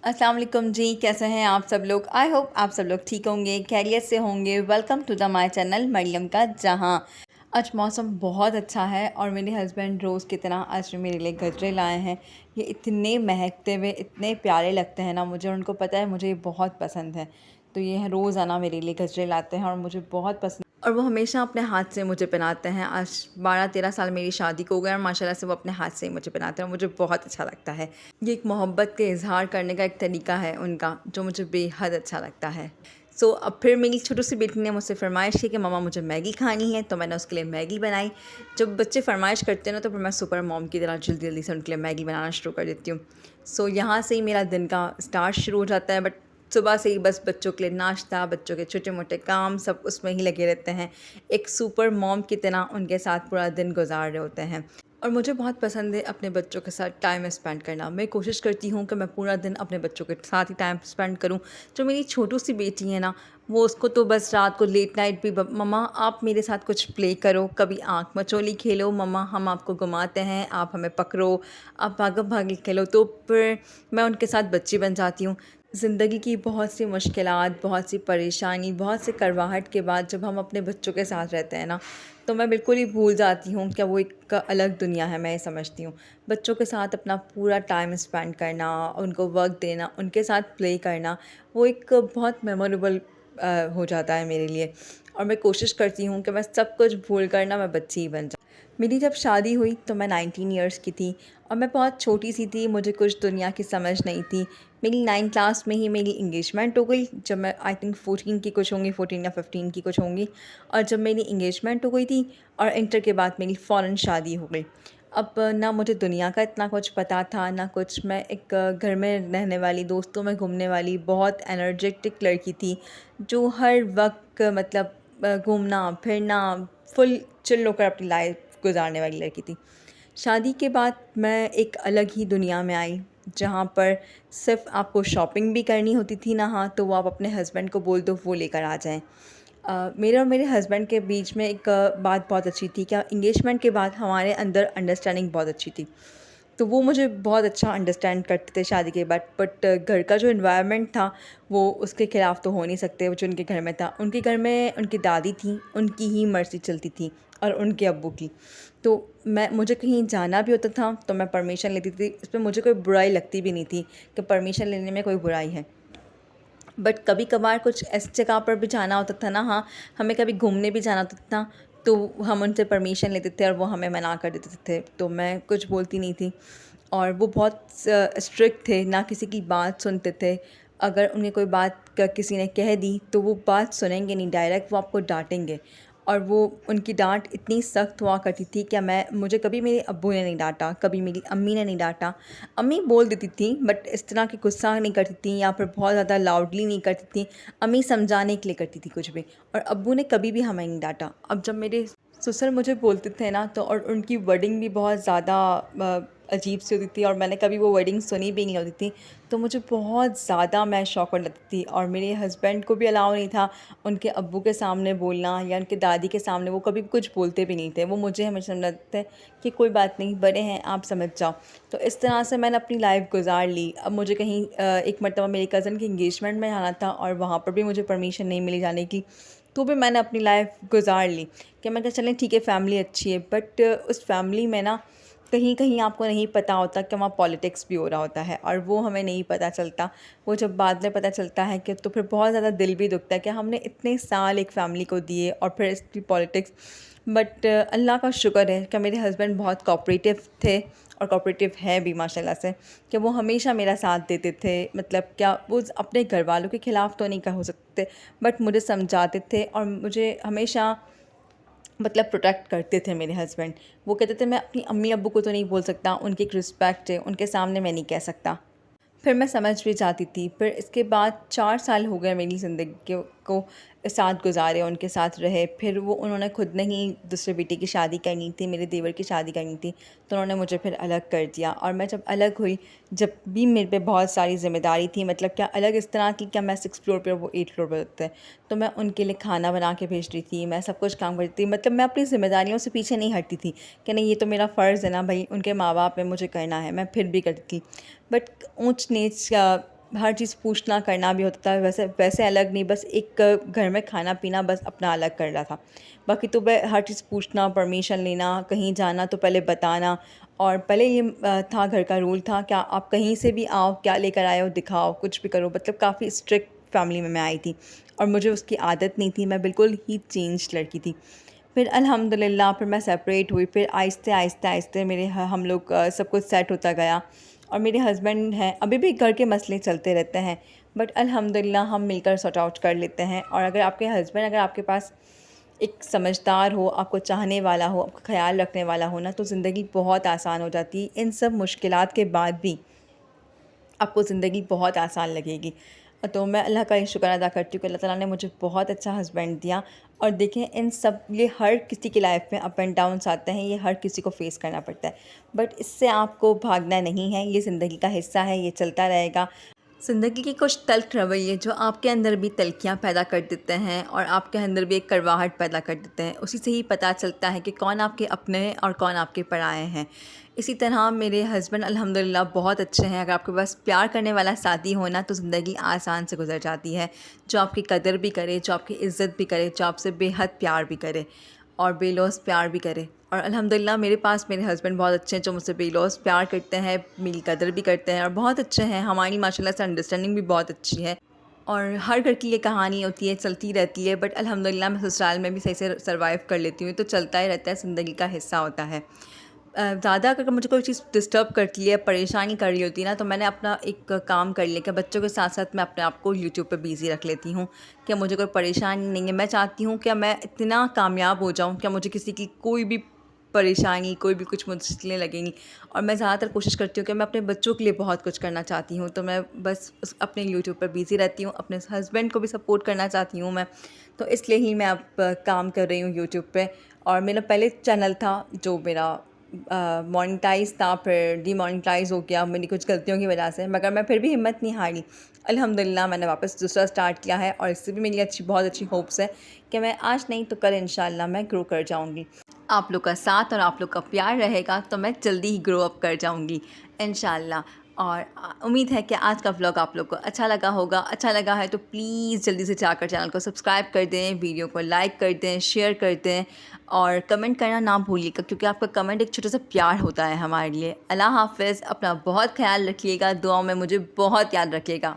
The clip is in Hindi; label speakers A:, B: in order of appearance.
A: अस्सलाम वालेकुम जी, कैसे हैं आप सब लोग। आई होप आप सब लोग ठीक होंगे, खैरियत से होंगे। Welcome to the my channel Maryam का जहां। आज मौसम बहुत अच्छा है और मेरे हस्बैंड रोज़ की तरह आज मेरे लिए गजरे लाए हैं। ये इतने महकते हुए इतने प्यारे लगते हैं ना मुझे, उनको पता है मुझे ये बहुत पसंद है, तो ये रोज़ाना मेरे लिए गजरे लाते हैं और मुझे बहुत पसंद। और वो हमेशा अपने हाथ से मुझे पहनाते हैं। आज 12-13 साल मेरी शादी को हो गए और माशाल्लाह से वो अपने हाथ से ही मुझे पहनाते हैं और मुझे बहुत अच्छा लगता है। ये एक मोहब्बत के इज़हार करने का एक तरीका है उनका, जो मुझे बेहद अच्छा लगता है। अब फिर मेरी छोटी सी बेटी ने मुझसे फ़रमाइश की कि मम्मा मुझे मैगी खानी है, तो मैंने उसके लिए मैगी बनाई। जब बच्चे फ़रमाइश करते हैं ना, तो फिर मैं सुपर मॉम की तरह जल्दी-जल्दी से उनके लिए मैगी बनाना शुरू कर देती हूँ। यहाँ से ही मेरा दिन का स्टार्ट शुरू हो जाता है। बट सुबह से ही बस बच्चों के लिए नाश्ता, बच्चों के छोटे-मोटे काम सब उसमें ही लगे रहते हैं। एक सुपर मॉम की तरह उनके साथ पूरा दिन गुज़ार रहे होते हैं। और मुझे बहुत पसंद है अपने बच्चों के साथ टाइम स्पेंड करना। मैं कोशिश करती हूँ कि मैं पूरा दिन अपने बच्चों के साथ ही टाइम स्पेंड करूँ। जो मेरी छोटी सी बेटी है ना, वो उसको तो बस रात को लेट नाइट भी मम्मा आप मेरे साथ कुछ प्ले करो, कभी आँख मचोली खेलो, मम्मा हम आपको घुमाते हैं, आप हमें पकड़ो, आप भागम-भागी खेलो। तो फिर मैं उनके साथ बच्ची बन जाती हूँ। ज़िंदगी की बहुत सी मुश्किलात, बहुत सी परेशानी, बहुत से कड़वाहट के बाद जब हम अपने बच्चों के साथ रहते हैं ना, तो मैं बिल्कुल ही भूल जाती हूँ कि वो एक अलग दुनिया है, मैं ये समझती हूँ। बच्चों के साथ अपना पूरा टाइम स्पेंड करना, उनको वक़्त देना, उनके साथ प्ले करना, वो एक बहुत मेमोरेबल हो जाता है मेरे लिए। और मैं कोशिश करती हूँ कि मैं सब कुछ भूल कर ना मैं बच्ची ही बन जाऊँ। मेरी जब शादी हुई तो मैं 19 इयर्स की थी और मैं बहुत छोटी सी थी, मुझे कुछ दुनिया की समझ नहीं थी। मेरी 9th क्लास में ही मेरी एंगेजमेंट हो गई, जब मैं आई थिंक 14 की कुछ होंगी, 14 या 15 की कुछ होंगी। और जब मेरी एंगेजमेंट हो गई थी और इंटर के बाद मेरी फ़ौरन शादी हो गई। अब ना मुझे दुनिया का इतना कुछ पता था, ना कुछ। मैं एक घर में रहने वाली, दोस्तों में घूमने वाली, बहुत एनर्जेटिक लड़की थी, जो हर वक़्त मतलब घूमना, फिरना, फुल चिल होकर अपनी लाइफ़ गुज़ारने वाली लड़की थी। शादी के बाद मैं एक अलग ही दुनिया में आई, जहाँ पर सिर्फ़ आपको शॉपिंग भी करनी होती थी ना, हाँ, तो वो आप अपने हस्बैंड को बोल दो, वो लेकर आ जाएँ। मेरे और मेरे हस्बैंड के बीच में एक बात बहुत अच्छी थी, क्या एंगेजमेंट के बाद हमारे अंदर अंडरस्टैंडिंग बहुत अच्छी थी। तो वो मुझे बहुत अच्छा अंडरस्टैंड करते थे शादी के बाद। बट घर का जो एनवायरनमेंट था, वो उसके ख़िलाफ़ तो हो नहीं सकते, वो जो उनके घर में था। उनके घर में उनकी दादी थी, उनकी ही मर्ज़ी चलती थी और उनके अब्बू की। तो मुझे कहीं जाना भी होता था तो मैं परमिशन लेती थी, इसमें मुझे कोई बुराई लगती भी नहीं थी कि परमिशन लेने में कोई बुराई है। बट कभी-कभार कुछ ऐसी जगह पर भी जाना होता था ना, हाँ, हमें कभी घूमने भी जाना होता था, तो हम उनसे परमिशन लेते थे और वो हमें मना कर देते थे, तो मैं कुछ बोलती नहीं थी। और वो बहुत स्ट्रिक्ट थे, ना किसी की बात सुनते थे। अगर उन्हें कोई बात किसी ने कह दी, तो वो बात सुनेंगे नहीं, डायरेक्ट वो आपको डाँटेंगे। और वो उनकी डाँट इतनी सख्त हुआ करती थी कि मुझे कभी मेरे अब्बू ने नहीं डाँटा, कभी मेरी अम्मी ने नहीं डाँटा। अम्मी बोल देती थी बट इस तरह की गुस्सा नहीं करती थी या फिर बहुत ज़्यादा लाउडली नहीं करती थी। अम्मी समझाने के लिए करती थी कुछ भी, और अब्बू ने कभी भी हमें नहीं डाँटा। अब जब मेरे ससुर मुझे बोलते थे ना, तो और उनकी वर्डिंग भी बहुत ज़्यादा अजीब सी होती थी और मैंने कभी वो वर्डिंग सुनी भी नहीं होती थी, तो मुझे बहुत ज़्यादा मैं शॉकड लगती थी। और मेरे हस्बैंड को भी अलाउ नहीं था उनके अब्बू के सामने बोलना या उनके दादी के सामने, वो कभी कुछ बोलते भी नहीं थे। वो मुझे हमेशा समझाते थे कि कोई बात नहीं, बड़े हैं, आप समझ जाओ। तो इस तरह से मैंने अपनी लाइफ़ गुज़ार ली। अब मुझे कहीं एक मरतबा मेरी कज़न की एंगेजमेंट में जाना था और वहाँ पर भी मुझे परमिशन नहीं मिली जाने की, तो भी मैंने अपनी लाइफ़ गुज़ार ली कि मैं कहा चलें ठीक है, फ़ैमिली अच्छी है। बट उस फ़ैमिली में ना कहीं-कहीं आपको नहीं पता होता कि वहाँ पॉलिटिक्स भी हो रहा होता है, और वो हमें नहीं पता चलता। वो जब बाद में पता चलता है कि, तो फिर बहुत ज़्यादा दिल भी दुखता है कि हमने इतने साल एक फ़ैमिली को दिए और फिर इसकी पॉलिटिक्स। बट अल्लाह का शुक्र है कि मेरे हस्बैंड बहुत कोऑपरेटिव थे और कोऑपरेटिव हैं भी माशाल्लाह से, कि वो हमेशा मेरा साथ देते थे। मतलब क्या वो अपने घरवालों के ख़िलाफ़ तो नहीं हो सकते, बट मुझे समझाते थे और मुझे हमेशा मतलब प्रोटेक्ट करते थे मेरे हस्बैंड। वो कहते थे मैं अपनी अम्मी अब्बू को तो नहीं बोल सकता, उनकी एक रिस्पेक्ट है, उनके सामने मैं नहीं कह सकता। फिर मैं समझ भी जाती थी। फिर इसके बाद 4 साल हो गए मेरी ज़िंदगी को साथ गुज़ारे, उनके साथ रहे। फिर वो उन्होंने खुद ने ही दूसरे बेटे की शादी करनी थी, मेरे देवर की शादी करनी थी, तो उन्होंने मुझे फिर अलग कर दिया। और मैं जब अलग हुई, जब भी मेरे पे बहुत सारी ज़िम्मेदारी थी, मतलब क्या अलग इस तरह की, क्या मैं 6th फ्लोर पे और वो 8th फ्लोर पे होते हैं, तो मैं उनके लिए खाना बना के भेज रही थी, मैं सब कुछ काम करती थी। मतलब मैं अपनी ज़िम्मेदारियों से पीछे नहीं हटती थी कि नहीं ये तो मेरा फ़र्ज़ है ना भाई, उनके माँ-बाप हैं, मुझे करना है, मैं फिर भी करती थी। बट ऊँच-नीच हर चीज़ पूछना करना भी होता था, वैसे वैसे अलग नहीं, बस एक घर में खाना पीना बस अपना अलग कर रहा था। बाकी तो वह हर चीज़ पूछना, परमिशन लेना, कहीं जाना तो पहले बताना। और पहले ये था, घर का रूल था, क्या आप कहीं से भी आओ, क्या लेकर आए हो दिखाओ, कुछ भी करो, मतलब काफ़ी स्ट्रिक्ट फैमिली में मैं आई थी और मुझे उसकी आदत नहीं थी, मैं बिल्कुल ही चेंज लड़की थी। फिर अल्हम्दुलिल्लाह फिर मैं सेपरेट हुई, फिर आहिस्ते आहिस्ते आहिस्ते मेरे हम लोग सब कुछ सेट होता गया। और मेरे हस्बैंड हैं, अभी भी घर के मसले चलते रहते हैं, बट अल्हम्दुलिल्लाह हम मिलकर सॉर्ट आउट कर लेते हैं। और अगर आपके हस्बैंड, अगर आपके पास एक समझदार हो, आपको चाहने वाला हो, आपका ख्याल रखने वाला हो ना, तो ज़िंदगी बहुत आसान हो जाती है। इन सब मुश्किलात के बाद भी आपको ज़िंदगी बहुत आसान लगेगी। तो मैं अल्लाह का ये शुक्र अदा करती हूँ कि अल्लाह ताला ने मुझे बहुत अच्छा हस्बैंड दिया। और देखें, इन सब, ये हर किसी की लाइफ में अप एंड डाउन्स आते हैं, ये हर किसी को फेस करना पड़ता है, बट इससे आपको भागना नहीं है, ये ज़िंदगी का हिस्सा है, ये चलता रहेगा। ज़िंदगी के कुछ तल्ख़ रवैये जो आपके अंदर भी तल्ख़ियाँ पैदा कर देते हैं और आपके अंदर भी एक कड़वाहट पैदा कर देते हैं, उसी से ही पता चलता है कि कौन आपके अपने हैं और कौन आपके पराए हैं। इसी तरह मेरे हस्बैंड अल्हम्दुलिल्लाह बहुत अच्छे हैं। अगर आपके पास प्यार करने वाला साथी हो ना, तो ज़िंदगी आसान से गुजर जाती है, जो आपकी कदर भी करे, जो आपकी इज़्ज़त भी करे, जो आपसे बेहद प्यार भी करे और बेलौस प्यार भी करे। और अल्हम्दुलिल्लाह मेरे पास मेरे हस्बैंड बहुत अच्छे हैं, जो मुझसे बेलौस प्यार करते हैं, मेरी कदर भी करते हैं और बहुत अच्छे हैं। हमारी माशाल्लाह से अंडरस्टैंडिंग भी बहुत अच्छी है। और हर घर की ये कहानी होती है, चलती रहती है, बट अल्हम्दुलिल्लाह मैं ससुराल में भी सही से सर्वाइव कर लेती हूँ, तो चलता ही रहता है, ज़िंदगी का हिस्सा होता है। ज़्यादा अगर मुझे कोई चीज़ डिस्टर्ब करती है, परेशानी कर रही होती है ना, तो मैंने अपना एक काम कर लिया कि बच्चों के साथ-साथ मैं अपने आप को यूट्यूब पे बिज़ी रख लेती हूँ, कि मुझे कोई परेशानी नहीं है। मैं चाहती हूँ कि मैं इतना कामयाब हो जाऊँ कि मुझे किसी की कोई भी परेशानी, कोई भी कुछ मुश्किलें लगेंगी। और मैं ज़्यादातर कोशिश करती हूँ कि मैं अपने बच्चों के लिए बहुत कुछ करना चाहती हूँ, तो मैं बस अपने यूट्यूब पर बिज़ी रहती हूँ। अपने हस्बैंड को भी सपोर्ट करना चाहती हूँ मैं, तो इसलिए ही मैं अब काम कर रही हूँ यूट्यूब पे। और मेरा पहले चैनल था जो मेरा मोनेटाइज़ था, फिर डीमोनेटाइज़ हो गया मेरी कुछ गलतियों की वजह से, मगर मैं फिर भी हिम्मत नहीं हारी। अल्हम्दुलिल्लाह मैंने वापस दूसरा स्टार्ट किया है और इससे भी मेरी बहुत अच्छी होप्स है कि मैं आज नहीं तो कल इंशाल्लाह मैं ग्रो कर जाऊँगी। आप लोग का साथ और आप लोग का प्यार रहेगा तो मैं जल्दी ही ग्रो अप कर जाऊँगी इंशाल्लाह। और उम्मीद है कि आज का व्लॉग आप लोग को अच्छा लगा होगा। अच्छा लगा है तो प्लीज़ जल्दी से जाकर चैनल को सब्सक्राइब कर दें, वीडियो को लाइक कर दें, शेयर कर दें और कमेंट करना ना भूलिएगा, क्योंकि आपका कमेंट एक छोटा सा प्यार होता है हमारे लिए। अल्लाह हाफ़िज़, अपना बहुत ख्याल रखिएगा, दुआओं में मुझे बहुत याद रखिएगा।